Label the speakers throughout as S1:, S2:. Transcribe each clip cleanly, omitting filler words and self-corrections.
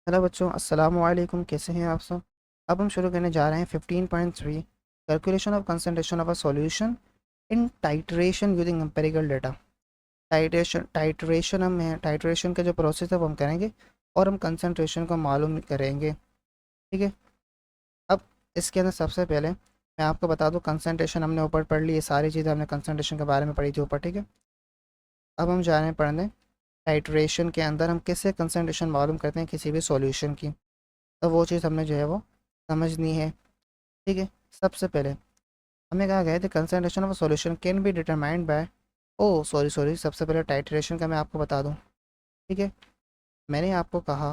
S1: Hello बच्चों, अस्सलाम वालेकुम। कैसे हैं आप सब। अब हम शुरू करने जा रहे हैं 15.3 calculation of concentration of a solution in titration using empirical data. Titration हम है, टाइट्रेशन का जो प्रोसेस है वो हम करेंगे और हम कंसंट्रेशन को मालूम करेंगे। ठीक है। अब इसके अंदर सबसे पहले मैं आपको बता दूं, कंसंट्रेशन हमने ऊपर पढ़ ली, ये सारी चीज़ें हमने कंसंट्रेशन के बारे में पढ़ी थी ऊपर। ठीक है। अब हम जा रहे हैं पढ़ने टाइट्रेशन के अंदर हम कैसे कंसंट्रेशन मालूम करते हैं किसी भी सॉल्यूशन की। तो वो चीज़ हमने जो है वो समझनी है। ठीक है। सबसे पहले हमें कहा गया है concentration of solution can be determined by, oh sorry sorry, सबसे पहले टाइट्रेशन का मैं आपको बता दूं। ठीक है। मैंने आपको कहा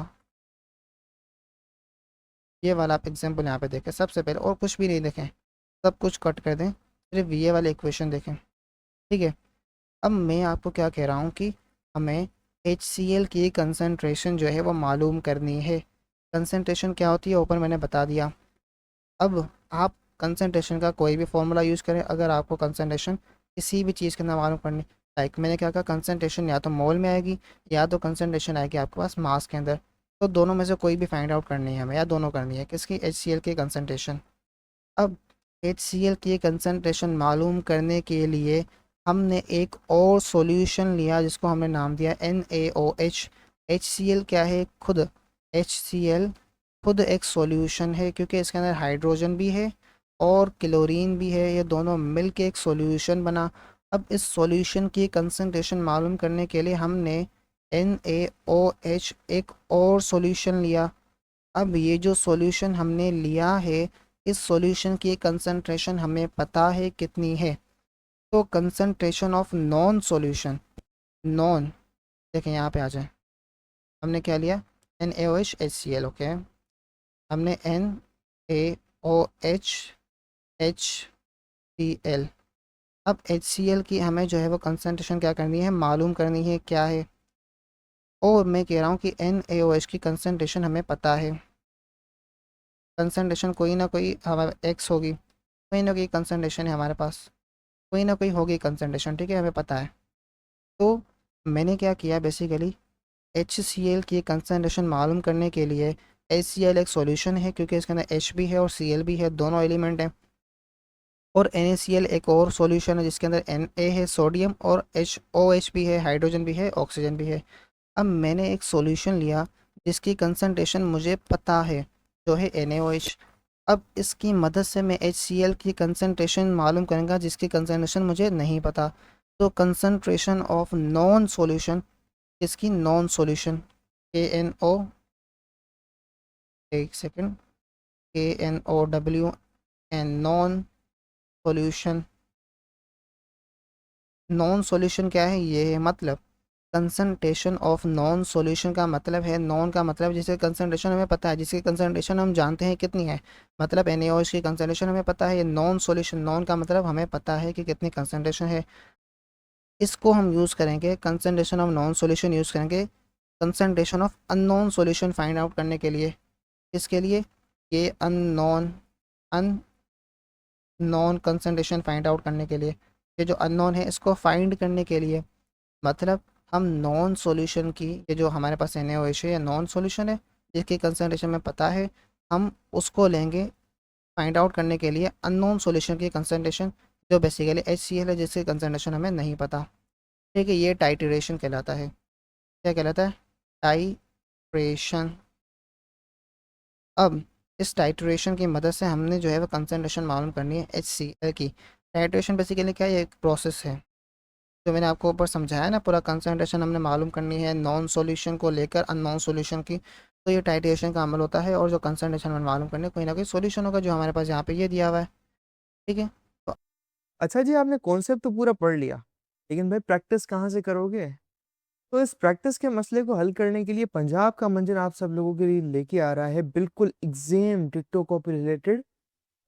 S1: ये वाला आप एग्जाम्पल यहाँ पे देखें, सबसे पहले और कुछ भी नहीं देखें, सब कुछ कट कर दें, सिर्फ ये वाले इक्वेशन देखें। ठीक है। अब मैं आपको क्या कह रहा हूँ कि हमें HCl की कंसंट्रेशन जो है वो मालूम करनी है। कंसंट्रेशन क्या होती है ऊपर मैंने बता दिया। अब आप कंसंट्रेशन का कोई भी फॉर्मूला यूज़ करें, अगर आपको कंसंट्रेशन किसी भी चीज़ के अंदर मालूम करनी, लाइक मैंने क्या कहा, कंसंट्रेशन या तो मोल में आएगी या तो कंसंट्रेशन आएगी आपके पास मास के अंदर। तो दोनों में से कोई भी फाइंड आउट करनी है हमें, या दोनों करनी है किसकी, HCl की कंसंट्रेशन। अब HCl की कंसंट्रेशन मालूम करने के लिए हमने एक और सॉल्यूशन लिया जिसको हमने नाम दिया NaOH। HCl क्या है खुद, HCl खुद एक सॉल्यूशन है, क्योंकि इसके अंदर हाइड्रोजन भी है और क्लोरीन भी है, ये दोनों मिल के एक सॉल्यूशन बना। अब इस सॉल्यूशन की कंसंट्रेशन मालूम करने के लिए हमने NaOH एक और सॉल्यूशन लिया। अब ये जो सॉल्यूशन हमने लिया है, इस सॉल्यूशन की कंसंट्रेशन हमें पता है कितनी है। तो concentration of known solution, non, देखें यहाँ पे आ जाए, हमने क्या लिया, NaOH HCl। ओके, हमने NaOH HCl। अब HCl की हमें जो है वो कंसंट्रेशन क्या करनी है, मालूम करनी है क्या है। और मैं कह रहा हूँ कि NaOH की कंसंट्रेशन हमें पता है। कंसंट्रेशन कोई ना कोई हमारे एक्स होगी, कोई ना कोई कंसंट्रेशन है हमारे पास, कोई ना कोई होगी कंसंट्रेशन। ठीक है, हमें पता है। तो मैंने क्या किया बेसिकली, HCl की कंसंट्रेशन मालूम करने के लिए, HCl एक सॉल्यूशन है क्योंकि इसके अंदर H भी है और Cl भी है, दोनों एलिमेंट हैं। और NaCl एक और सॉल्यूशन है जिसके अंदर Na है सोडियम, और HOH भी है, हाइड्रोजन भी है, ऑक्सीजन भी है। अब मैंने एक सॉल्यूशन लिया जिसकी कंसंट्रेशन मुझे पता है, जो है NaOH। अब इसकी मदद से मैं HCl की कंसंट्रेशन मालूम करूँगा जिसकी कंसंट्रेशन मुझे नहीं पता। तो कंसंट्रेशन ऑफ नॉन सॉल्यूशन, इसकी नॉन सॉल्यूशन, KNO, एक second, KNOW N, known solution. Known solution क्या है, ये है मतलब कंसंट्रेशन ऑफ नॉन सॉल्यूशन का मतलब है, नॉन का मतलब जिसकी कंसंट्रेशन हमें पता है, जिसकी कंसंट्रेशन हम जानते हैं कितनी है, मतलब NaOH की कंसंट्रेशन हमें पता है। ये नॉन सॉल्यूशन, नॉन का मतलब हमें पता है कि कितनी कंसंट्रेशन है। इसको हम यूज़ करेंगे, concentration of known solution use करेंगे concentration of unknown solution find out करने के लिए। इसके लिए ये unknown, unknown concentration find out करने के लिए, ये जो अननोन है इसको फाइंड करने के लिए, मतलब हम नॉन सॉल्यूशन की, ये जो हमारे पास NaOH है ये नॉन सॉल्यूशन है जिसकी कंसंट्रेशन में पता है, हम उसको लेंगे फाइंड आउट करने के लिए अननोन सॉल्यूशन की कंसंट्रेशन, जो बेसिकली HCl है जिसकी कंसंट्रेशन हमें नहीं पता। ठीक है, ये टाइट्रेशन कहलाता है। क्या कहलाता है, टाइट्रेशन। अब इस टाइट्रेशन की मदद से हमने जो है वो कंसंट्रेशन मालूम करनी है HCl की। टाइट्रेशन बेसिकली क्या है, एक प्रोसेस है जो मैंने आपको ऊपर समझाया ना, पूरा कंसंट्रेशन हमने मालूम करनी है नॉन सॉल्यूशन को लेकर अननोन सॉल्यूशन की। तो ये टाइट्रेशन का अमल होता है, और जो कंसंट्रेशन हमें मालूम करनी है कोई ना कोई सॉल्यूशन होगा जो हमारे पास यहाँ पे ये दिया हुआ है। ठीक है। तो
S2: अच्छा जी, आपने कॉन्सेप्ट तो पूरा पढ़ लिया, लेकिन भाई प्रैक्टिस कहाँ से करोगे? तो इस प्रैक्टिस के मसले को हल करने के लिए पंजाब का मंजर आप सब लोगों के लिए लेके आ रहा है बिल्कुल एग्जाम डिक्टो copy related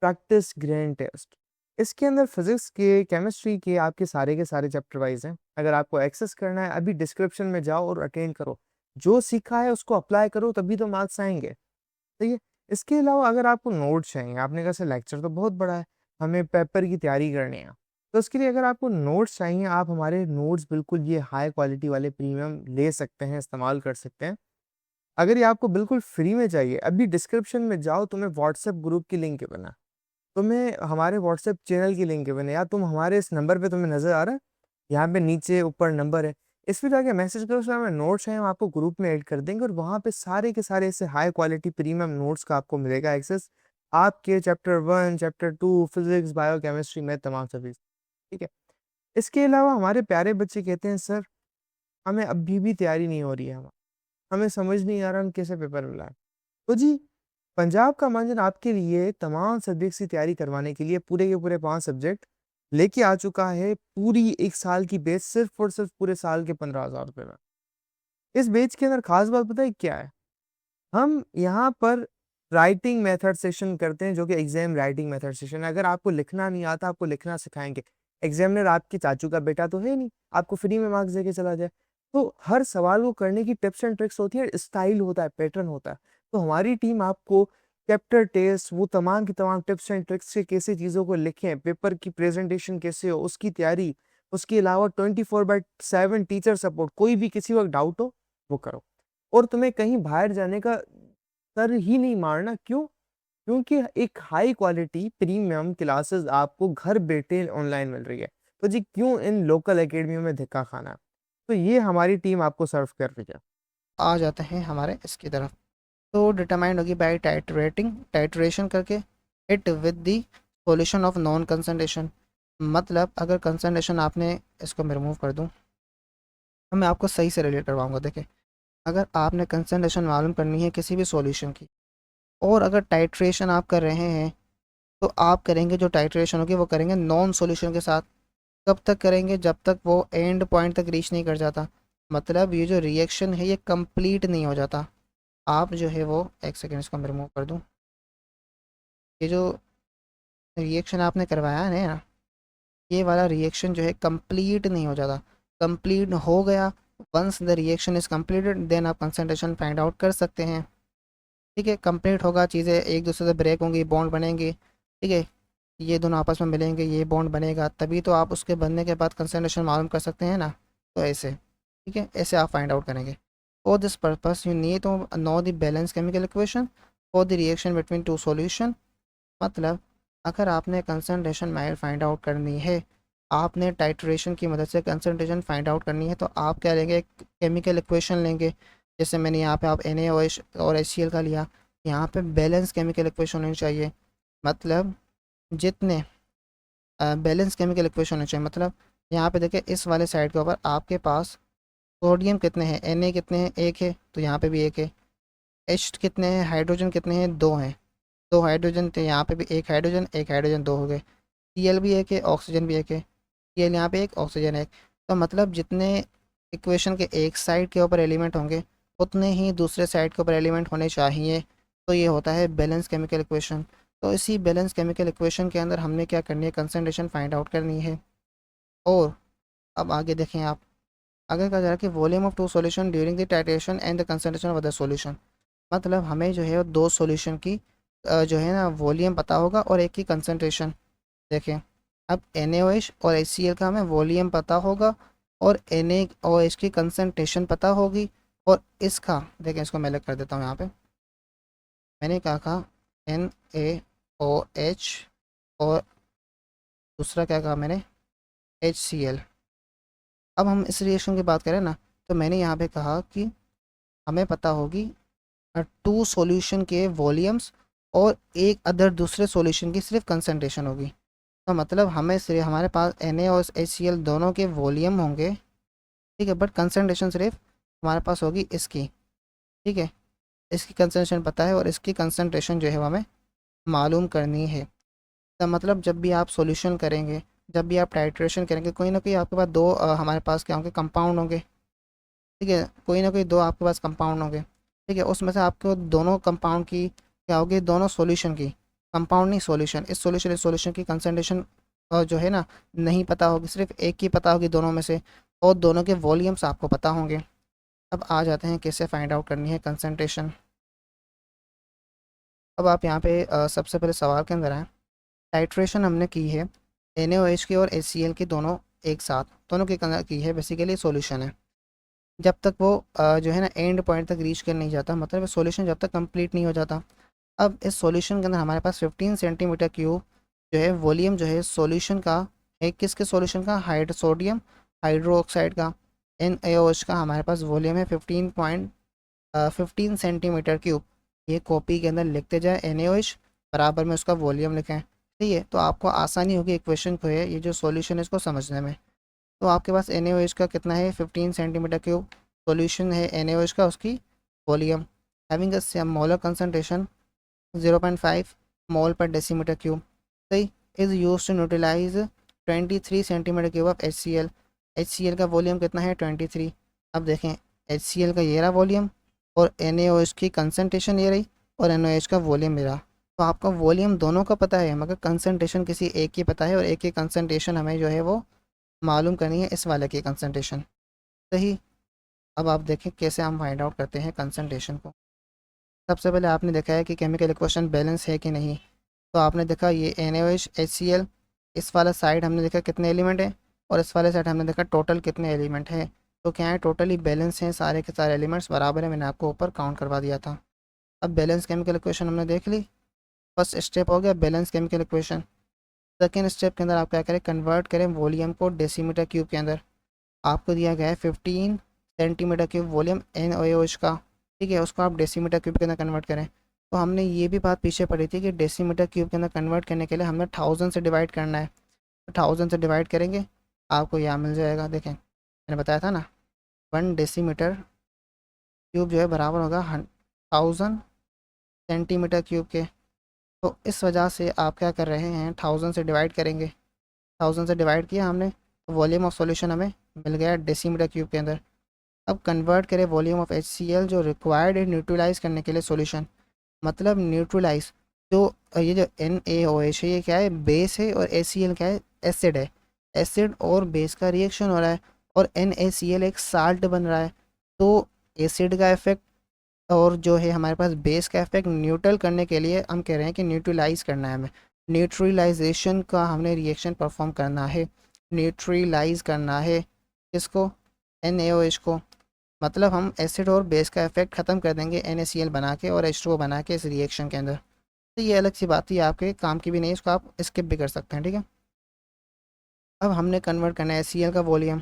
S2: practice grand test. इसके अंदर फिजिक्स के, केमिस्ट्री के सारे चैप्टर वाइज हैं। अगर आपको एक्सेस करना है, अभी डिस्क्रिप्शन में जाओ और अटेंड करो, जो सीखा है उसको अप्लाई करो, तभी तो मार्क्स आएंगे। ठीक है। इसके अलावा अगर आपको नोट्स चाहिए, आपने कहा सर लेक्चर तो बहुत बड़ा है, हमें पेपर की तैयारी करनी है, तो उसके लिए अगर आपको नोट्स चाहिए, आप हमारे नोट्स बिल्कुल ये हाई क्वालिटी वाले प्रीमियम ले सकते हैं, इस्तेमाल कर सकते हैं। अगर ये आपको बिल्कुल फ्री में चाहिए, अभी डिस्क्रिप्शन में जाओ, तुम्हें व्हाट्सएप ग्रुप की लिंक बना, तुम्हें हमारे व्हाट्सएप चैनल की लिंक बने, या तुम हमारे इस नंबर पे तुम्हें नजर आ रहा है, यहाँ पे नीचे ऊपर नंबर है, इस पे जाके मैसेज करो, उसमें हमें नोट्स हैं, हम आपको ग्रुप में ऐड कर देंगे, और वहाँ पे सारे के सारे ऐसे हाई क्वालिटी प्रीमियम नोट्स का आपको मिलेगा एक्सेस, आपके chapter 1 chapter 2 physics bio chemistry में तमाम सभी। ठीक है। इसके अलावा हमारे प्यारे बच्चे कहते हैं सर हमें अभी भी तैयारी नहीं हो रही है, हमें समझ नहीं आ रहा हम कैसे पेपर मिला है। तो जी, पंजाब का मंजन आपके लिए तमाम सब्जेक्ट्स की तैयारी करवाने के लिए पूरे के पूरे 5 सब्जेक्ट लेके आ चुका है, पूरी 1 साल की बेच, सिर्फ और सिर्फ पूरे साल के 15,000 रुपए में। इस बेच के अंदर खास बात पता है क्या है? हम यहाँ पर राइटिंग मेथड सेशन करते हैं, जो कि एग्जाम राइटिंग मेथड सेशन है। अगर आपको लिखना नहीं आता, आपको लिखना सिखाएंगे। एग्जामिनर आपके चाचू का बेटा तो है नहीं, आपको फ्री में मार्क्स देके चला जाए। तो हर सवाल को करने की टिप्स एंड ट्रिक्स होती है, स्टाइल होता है, पैटर्न होता है। तो हमारी टीम आपको चैप्टर टेस्ट, वो तमाम की तमाम टिप्स एंड ट्रिक्स से कैसे चीज़ों को लिखें, पेपर की प्रेजेंटेशन कैसे हो, उसकी तैयारी, उसके अलावा 24/7 टीचर सपोर्ट, कोई भी किसी वक्त डाउट हो वो करो। और तुम्हें कहीं बाहर जाने का सर ही नहीं मारना। क्यों? क्योंकि एक हाई क्वालिटी प्रीमियम क्लासेस आपको घर बैठे ऑनलाइन मिल रही है। तो जी क्यों इन लोकल एकेडमियों में धक्का खाना? तो ये हमारी टीम आपको सर्व कर रही है।
S1: आ जाते हैं हमारे इसकी तरफ। तो डिटरमाइंड होगी बाय टाइटरेटिंग, टाइटरेशन करके it with the solution of non concentration. मतलब अगर कंसंट्रेशन आपने, इसको मैं रिमूव कर दूँ, तो मैं आपको सही से रिलेट करवाऊंगा। देखिए, अगर आपने कंसंट्रेशन मालूम करनी है किसी भी सॉल्यूशन की, और अगर टाइट्रेशन आप कर रहे हैं, तो आप करेंगे जो टाइट्रेशन होगी वो करेंगे नॉन सॉल्यूशन के साथ। कब तक करेंगे? जब तक वो एंड पॉइंट तक रीच नहीं कर जाता। मतलब ये जो रिएक्शन है ये कंप्लीट नहीं हो जाता। आप जो है वो, एक सेकेंड इसको मैं रिमूव कर दूँ, ये जो रिएक्शन आपने करवाया है ना, ये वाला रिएक्शन जो है कंप्लीट नहीं हो जाता। कंप्लीट हो गया, once the reaction is completed then आप कंसंट्रेशन फाइंड आउट कर सकते हैं। ठीक है, कंप्लीट होगा, चीज़ें एक दूसरे से ब्रेक होंगी, बॉन्ड बनेंगे। ठीक है, ये दोनों आपस में मिलेंगे, ये बॉन्ड बनेगा, तभी तो आप उसके बनने के बाद कंसंट्रेशन मालूम कर सकते हैं ना। तो ऐसे, ठीक है, ऐसे आप फाइंड आउट करेंगे। For this purpose you need to know the balance chemical equation for the reaction between two solution. मतलब अगर आपने कंसंट्रेशन फाइंड आउट करनी है, आपने टाइट्रेशन की मदद से कंसंट्रेशन फाइंड आउट करनी है, तो आप क्या लेंगे? एक केमिकल इक्वेशन लेंगे। जैसे मैंने यहाँ पे आप NaOH और HCl का लिया, यहाँ पे बैलेंस केमिकल इक्वेशन होनी चाहिए। मतलब जितने बैलेंस केमिकल इक्वेशन होनी चाहिए। मतलब यहाँ पे देखिए, इस वाले साइड के ऊपर आपके पास सोडियम कितने हैं? Na कितने हैं? 1 है, तो यहाँ पे भी 1 है। H कितने हैं? हाइड्रोजन कितने हैं? 2 हैं। 2 हाइड्रोजन थे, यहाँ पे भी 1 हाइड्रोजन 2 हो गए। Cl भी 1 है, ऑक्सीजन भी 1 है। Cl यहाँ पे 1, ऑक्सीजन 1। तो मतलब जितने इक्वेशन के एक साइड के ऊपर एलिमेंट होंगे, उतने ही दूसरे साइड के ऊपर एलिमेंट होने चाहिए। तो ये होता है बैलेंस केमिकल इक्वेशन। तो इसी बैलेंस केमिकल इक्वेशन के अंदर हमने क्या करनी है? कंसंट्रेशन फाइंड आउट करनी है। और अब आगे देखें आप, आगे कहा जा रहा है कि volume of two solution during the titration and the concentration of other solution. मतलब हमें जो है वो दो सॉल्यूशन की जो है ना वॉल्यूम पता होगा, और एक की कंसंट्रेशन। देखें, अब NaOH और HCl का हमें वॉल्यूम पता होगा, और NaOH की कंसंट्रेशन पता होगी। और इसका देखें, इसको मैं अलग कर देता हूँ। यहाँ पे मैंने कहा NaOH, और दूसरा क्या कहा मैंने? HCl। अब हम इस रिएक्शन की बात करें ना, तो मैंने यहाँ पे कहा कि हमें पता होगी टू सॉल्यूशन के वॉल्यूम्स, और एक अदर दूसरे सॉल्यूशन की सिर्फ कंसंट्रेशन होगी। तो मतलब हमें सिर्फ, हमारे पास Na और HCl दोनों के वॉल्यूम होंगे, ठीक है, बट कंसंट्रेशन सिर्फ हमारे पास होगी इसकी। ठीक है, इसकी कंसंट्रेशन पता है, और इसकी कंसंट्रेशन जो है वो हमें मालूम करनी है। तो मतलब जब भी आप सॉल्यूशन करेंगे, जब भी आप टाइट्रेशन करेंगे, कोई ना कोई आपके पास दो हमारे पास क्या होंगे? कंपाउंड होंगे। ठीक है, कोई ना कोई दो आपके पास कंपाउंड होंगे। ठीक है, उसमें से आपको दोनों कंपाउंड की क्या होगी? दोनों सॉल्यूशन की, कंपाउंड नहीं सॉल्यूशन, इस सॉल्यूशन की कंसंट्रेशन जो है ना नहीं पता होगी, सिर्फ एक की पता होगी दोनों में से, और दोनों के वॉल्यूम्स आपको पता होंगे। अब आ जाते हैं कैसे फाइंड आउट करनी है कंसंट्रेशन। अब आप यहाँ पे सबसे पहले सवाल के अंदर आए। टाइट्रेशन हमने की है NaOH की और HCl की, दोनों एक साथ, दोनों की की है, बेसिकली सॉल्यूशन है। जब तक वो जो है ना एंड पॉइंट तक रीच कर नहीं जाता, मतलब सॉल्यूशन जब तक कंप्लीट नहीं हो जाता। अब इस सॉल्यूशन के अंदर हमारे पास 15 सेंटीमीटर क्यूब जो है वॉल्यूम जो है सॉल्यूशन का है। किसके सॉल्यूशन का? सोडियम हाइड्रोक्साइड का, NaOH का हमारे पास वॉल्यूम है 15 सेंटीमीटर क्यूब। ये कॉपी के अंदर लिखते जाए NaOH, बराबर में उसका वॉल्यूम लिखें। ठीक है, तो आपको आसानी होगी इक्वेशन को है ये जो सॉल्यूशन है इसको समझने में। तो आपके पास NaOH का कितना है? 15 सेंटीमीटर क्यूब। सॉल्यूशन है NaOH का, उसकी volume having a molar concentration 0.5 mole per decimetre cube. सही, is use to neutralise 23 centimetre cube of HCl। HCl का वॉल्यूम कितना है? 23। अब देखें, HCl का ये रहा वॉल्यूम, और NaOH की कंसनट्रेशन ये रही, और NaOH का वॉल्यूम मेरा। तो आपका वॉल्यूम दोनों का पता है, मगर कंसनट्रेशन किसी एक की पता है, और एक की कंसनट्रेशन हमें जो है वो मालूम करनी है, इस वाले की कंसनट्रेशन। सही, अब आप देखें कैसे हम फाइंड आउट करते हैं कंसनट्रेशन को। सबसे पहले आपने देखा है कि केमिकल इक्वेशन बैलेंस है कि नहीं। तो आपने देखा ये NaOH HCl, इस वाला साइड हमने देखा कितने एलिमेंट हैं, और इस वाले साइड हमने देखा टोटल कितने एलिमेंट हैं। तो क्या है, टोटली बैलेंस हैं, सारे के सारे एलिमेंट्स बराबर है, मैंने आपको ऊपर काउंट करवा दिया था। अब बैलेंस केमिकल इक्वेशन हमने देख ली, फर्स्ट स्टेप हो गया balance chemical equation. Second step के अंदर आप क्या करें, कन्वर्ट करें वॉल्यूम को डेसीमीटर क्यूब के अंदर। आपको दिया गया है 15 सेंटीमीटर क्यूब वॉल्यूम NaOH का। ठीक है, उसको आप डेसीमीटर क्यूब के अंदर कन्वर्ट करें। तो हमने ये भी बात पीछे पढ़ी थी कि डेसीमीटर क्यूब के अंदर कन्वर्ट करने के लिए हमें 1000 से डिवाइड करना है। तो 1000 से डिवाइड करेंगे, आपको यहाँ मिल जाएगा। देखें, मैंने बताया था ना, 1 डेसीमीटर क्यूब जो है बराबर होगा 1000 सेंटीमीटर क्यूब के। तो इस वजह से आप क्या कर रहे हैं, 1000 से डिवाइड करेंगे। 1000 से डिवाइड किया हमने, तो वॉल्यूम ऑफ सॉल्यूशन हमें मिल गया डेसीमीटर क्यूब के अंदर। अब कन्वर्ट करें वॉल्यूम ऑफ HCl जो रिक्वायर्ड है न्यूट्रलाइज करने के लिए सॉल्यूशन। मतलब न्यूट्रलाइज, जो ये जो NaOH है ये क्या है? बेस है, और HCl क्या है? एसिड है। एसिड और बेस का रिएक्शन हो रहा है, और NaCl एक साल्ट बन रहा है। तो एसिड का इफेक्ट और जो है हमारे पास बेस का इफेक्ट न्यूट्रल करने के लिए हम कह रहे हैं कि न्यूट्रलाइज करना है हमें। न्यूट्रलाइजेशन का हमने रिएक्शन परफॉर्म करना है, न्यूट्रलाइज करना है किसको? NaOH को। मतलब हम एसिड और बेस का इफेक्ट ख़त्म कर देंगे NaCl बना के और H2O बना के इस रिएक्शन के अंदर। तो ये अलग सी बात है, आपके काम की भी नहीं, इसको आप स्किप भी कर सकते हैं। ठीक है, अब हमने कन्वर्ट करना है HCl का वॉल्यूम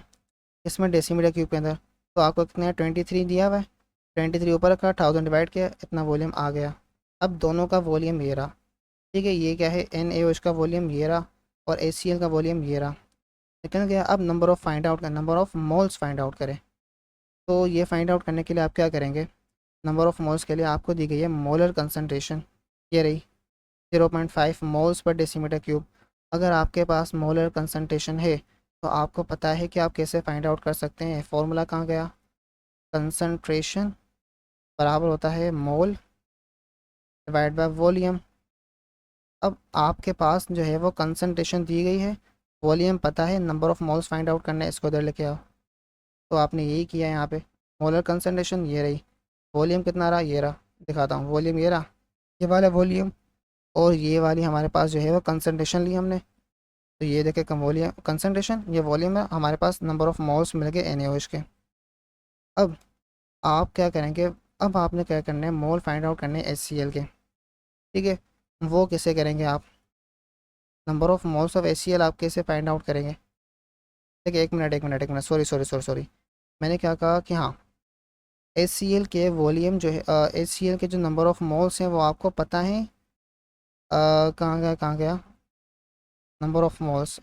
S1: इसमें डेसीमीटर क्यूब के अंदर। तो आपको कितना है? 23 दिया हुआ है, 23 ऊपर रखा, 1000 डिवाइड किया, इतना वॉल्यूम आ गया। अब दोनों का वॉल्यूम ये रहा। ठीक है, ये क्या है? NaOH का वॉल्यूम ये रहा, और HCl का वॉल्यूम ये रहा, निकल गया। अब नंबर ऑफ़ फाइंड आउट करें, number of moles find out करें। तो ये फाइंड आउट करने के लिए आप क्या करेंगे, नंबर ऑफ़ मोल्स के लिए आपको दी गई है मोलर कंसनट्रेशन, ये रही 0.5 मोल्स पर डेसीमीटर क्यूब। अगर आपके पास मोलर कंसनट्रेशन है तो आपको पता है कि आप कैसे फाइंड आउट कर सकते हैं। फॉर्मूला कहाँ गया? कंसनट्रेशन बराबर होता है मोल डिवाइड बाय वॉल्यूम। अब आपके पास जो है वो कंसनट्रेशन दी गई है, वॉल्यूम पता है, number of moles find out करना है, इसको इधर लेके आओ। तो आपने यही किया यहाँ पे, मोलर कंसनट्रेशन ये रही, वॉल्यूम कितना रहा? ये रहा, दिखाता हूँ, वॉल्यूम ये रहा, ये वाला वॉल्यूम, और ये वाली हमारे पास जो है वो कंसनट्रेशन ली हमने। तो ये देखे कम वॉल्यूम कंसनट्रेशन, ये वॉल्यूम है, हमारे पास नंबर ऑफ़ मोल्स मिल गए NaOH के। अब आप क्या करेंगे, अब आपने क्या करना है, मोल फाइंड आउट करने हैं HCl के। ठीक है, वो कैसे करेंगे आप? Number of moles of HCl आप कैसे फाइंड आउट करेंगे? ठीक है, एक मिनट, सॉरी, मैंने क्या कहा कि हाँ, HCl के वॉल्यूम जो है HCl के जो नंबर ऑफ़ मोल्स हैं वो आपको पता है। कहाँ गया नंबर ऑफ़ मोल्स?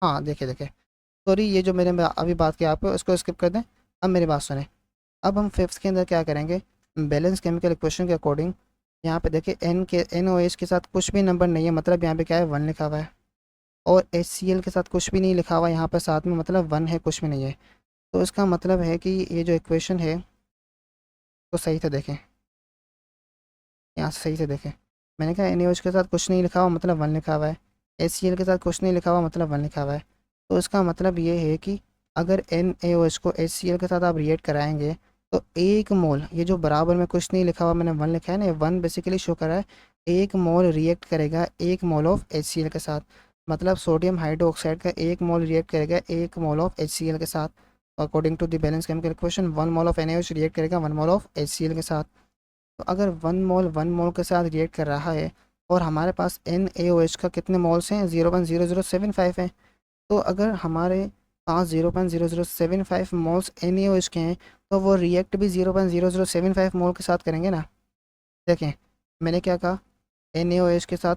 S1: हाँ, देखे सॉरी, ये जो मैंने अभी बात की आपको इसको स्किप कर दें। अब मेरी बात सुने, अब हम फिफ्थ के अंदर क्या करेंगे, बैलेंस केमिकल इक्वेशन के अकॉर्डिंग यहाँ पे देखिए NaOH के साथ कुछ भी नंबर नहीं है, मतलब यहाँ पे क्या है? 1 लिखा हुआ है। और HCl के साथ कुछ भी नहीं लिखा हुआ यहाँ पर साथ में, मतलब 1 है, कुछ भी नहीं है। तो इसका मतलब है कि ये जो इक्वेशन है तो सही से देखें, यहाँ से सही से देखें। मैंने कहा NaOH के साथ कुछ नहीं लिखा हुआ मतलब 1 लिखा हुआ है, HCl के साथ कुछ नहीं लिखा हुआ मतलब 1 लिखा हुआ है। तो इसका मतलब ये है कि अगर NaOH को HCl के साथ आप रिएक्ट कराएंगे तो 1 मोल, ये जो बराबर में कुछ नहीं लिखा हुआ मैंने 1 लिखा है ना, 1 बेसिकली शो कर रहा है 1 मोल रिएक्ट करेगा 1 मोल ऑफ HCl के साथ। मतलब सोडियम हाइड्रोक्साइड का 1 मोल रिएक्ट करेगा 1 मोल ऑफ HCl के साथ। According to the balance chemical equation 1 mole of NaOH react करेगा 1 मोल ऑफ HCl के साथ। तो अगर 1 मोल के साथ रिएक्ट कर रहा है और हमारे पास NaOH का कितने मोल्स हैं, 0.0075 हैं। तो अगर हमारे पास 0.0075 मोल्स NaOH के हैं तो वो रिएक्ट भी 0.0075 मोल के साथ करेंगे ना। देखें मैंने क्या कहा, NaOH के साथ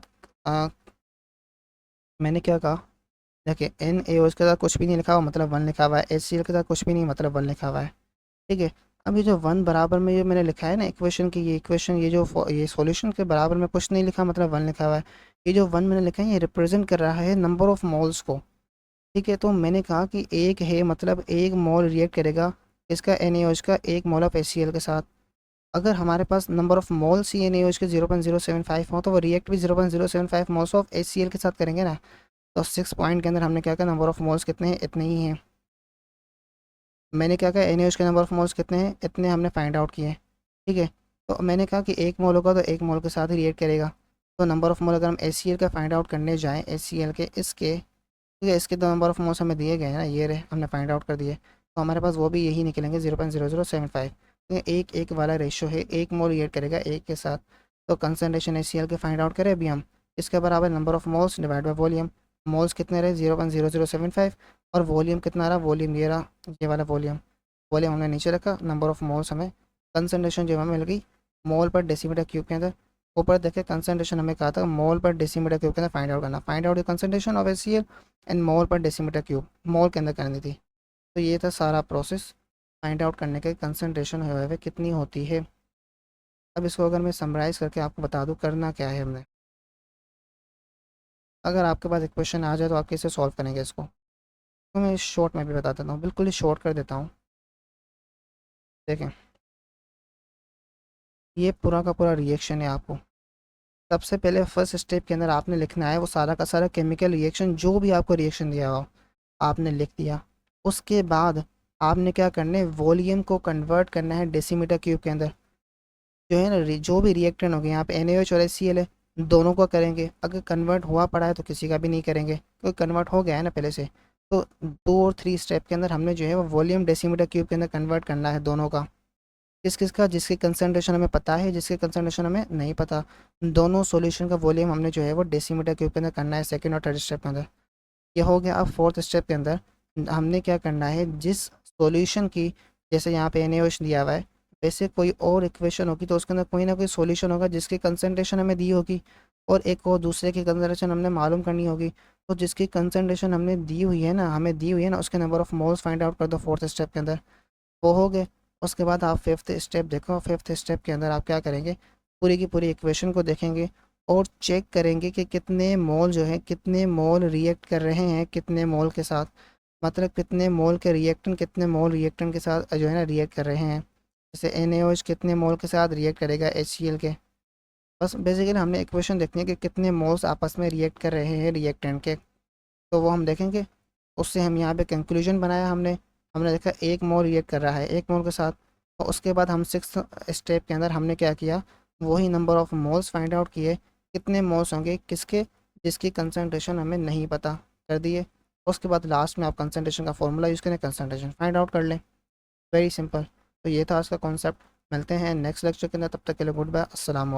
S1: मैंने क्या कहा, देखिए NaOH के साथ कुछ भी नहीं लिखा हुआ मतलब 1 लिखा हुआ है, HCl के साथ कुछ भी नहीं मतलब 1 लिखा हुआ है। ठीक है, अब ये जो 1 बराबर में ये मैंने लिखा है ना इक्वेशन की, ये इक्वेशन ये सॉल्यूशन के बराबर में कुछ नहीं लिखा मतलब 1 लिखा हुआ है। ये जो 1 मैंने लिखा है ये रिप्रेजेंट कर रहा है नंबर ऑफ मोल्स को। ठीक है, तो मैंने कहा कि एक है मतलब 1 मोल रिएक्ट करेगा इसका NaOH का 1 मोल ऑफ HCl के साथ। अगर हमारे पास नंबर ऑफ मोल्स ही NaOH के 0.075 हो तो वो रिएक्ट भी 0.075 मोल्स ऑफ HCl के साथ करेंगे ना। तो 6 पॉइंट के अंदर हमने क्या कहा, नंबर ऑफ मोल्स कितने हैं, इतने ही हैं। मैंने क्या कहा, NaOH के नंबर ऑफ मोल्स कितने हैं, इतने हमने फाइंड आउट किए। ठीक है, तो मैंने कहा कि 1 मोल होगा तो 1 मोल के साथ ही रिएक्ट करेगा। तो नंबर ऑफ मोल अगर हम HCl का फाइंड आउट करने जाएँ, HCl के इसके, ठीक है, इसके 2 नंबर ऑफ मोल्स हमें दिए गए हैं ना, ये रहे हमने फाइंड आउट कर दिए। तो हमारे पास वो भी यही निकलेंगे 0.0075। तो एक एक वाला रेशो है, 1 मोल रिएक्ट करेगा 1 के साथ। तो कंसनट्रेशन HCl के फाइंड आउट करें अभी हम, इसके बराबर number of moles divide by volume. Moles कितने रहे 0.0075 और वॉल्यूम कितना रहा, वॉल्यूम ये रहा, ये वाला वॉल्यूम। वॉल्यूम हमने नीचे रखा, नंबर ऑफ मोल्स हमें, कंसनट्रेशन जो हमें मिल गई मोल पर डेसीमीटर क्यूब के अंदर। ऊपर देखे कंसनट्रेशन हमें कहा था मोल पर डेसीमीटर क्यूब के अंदर फाइंड आउट करना, find out the concentration of HCl and mole per decimetre cube, मोल के अंदर करनी थी। तो ये था सारा प्रोसेस फाइंड आउट करने के, कंसनट्रेशन हुए कितनी होती है। अब इसको अगर मैं समराइज़ करके आपको बता दूँ करना क्या है हमने, अगर आपके पास इक्वेशन आ जाए तो आप कैसे सॉल्व करेंगे इसको, तो मैं शॉर्ट में भी बता देता हूँ, बिल्कुल ही शॉर्ट कर देता हूँ। देखें ये पूरा का पूरा रिएक्शन है, आपको सबसे पहले फर्स्ट स्टेप के अंदर आपने लिखना है वो सारा का सारा केमिकल रिएक्शन, जो भी आपको रिएक्शन दिया हो आपने लिख दिया। उसके बाद आपने क्या करना है, वॉल्यूम को कन्वर्ट करना है डेसीमीटर क्यूब के अंदर। जो है ना जो भी रिएक्टेंट हो गए यहाँ पे NaOH और HCl है, दोनों का करेंगे। अगर कन्वर्ट हुआ पड़ा है तो किसी का भी नहीं करेंगे, क्योंकि कन्वर्ट हो गया है ना पहले से। तो 2 और 3 स्टेप के अंदर हमने जो है वो वॉल्यूम डेसीमीटर क्यूब के अंदर कन्वर्ट करना है दोनों का। किस किस का, जिसकी कंसनट्रेशन हमें पता है, जिसकी कंसनट्रेशन हमें नहीं पता। दोनों सॉल्यूशन का वॉल्यूम हमने जो है वो डेसीमीटर क्यूब के अंदर करना है सेकंड और थर्ड स्टेप के अंदर। ये हो गया। अब फोर्थ स्टेप के अंदर हमने क्या करना है, जिस सॉल्यूशन की, जैसे यहाँ पे NaOH दिया हुआ है, वैसे कोई और इक्वेशन होगी तो उसके अंदर कोई ना कोई सॉल्यूशन होगा जिसकी कंसनट्रेशन हमें दी होगी और एक और दूसरे की कंसनट्रेशन हमने मालूम करनी होगी। तो जिसकी कंसनट्रेशन हमने दी हुई है ना, हमें दी हुई है ना, उसके number of moles find out कर दो फोर्थ स्टेप के अंदर, वो हो गए। उसके बाद आप फिफ्थ स्टेप देखो, फिफ्थ स्टेप के अंदर आप क्या करेंगे, पूरी की पूरी इक्वेशन को देखेंगे और चेक करेंगे कि कितने मोल जो है, कितने मोल रिएक्ट कर रहे हैं कितने मोल के साथ, मतलब कितने मोल के रिएक्टेंट कितने मोल रिएक्टेंट के साथ जो है ना रिएक्ट कर रहे हैं। जैसे NaOH कितने मोल के साथ रिएक्ट करेगा HCl के। बस बेसिकली हमने इक्वेशन देखनी है कि कितने मोल्स आपस में रिएक्ट कर रहे हैं रिएक्टेंट के, तो वो हम देखेंगे। उससे हम यहाँ पे कंक्लूजन बनाया हमने, हमने देखा 1 मोल रिएक्ट कर रहा है 1 मोल के साथ। और उसके बाद हम सिक्स स्टेप के अंदर हमने क्या किया, वही number of moles find out किए, कितने मोल्स होंगे किसके, जिसकी कंसनट्रेशन हमें नहीं पता, कर दिए। उसके बाद लास्ट में आप कंसनट्रेशन का फॉर्मूला यूज़ करें, कंसनट्रेशन फाइंड आउट कर लें। Very simple. तो ये था आज का कॉन्सेप्ट। मिलते हैं नेक्स्ट लेक्चर के अंदर, तब तक के लिए गुड बाय, अस्सलाम वालेकुम।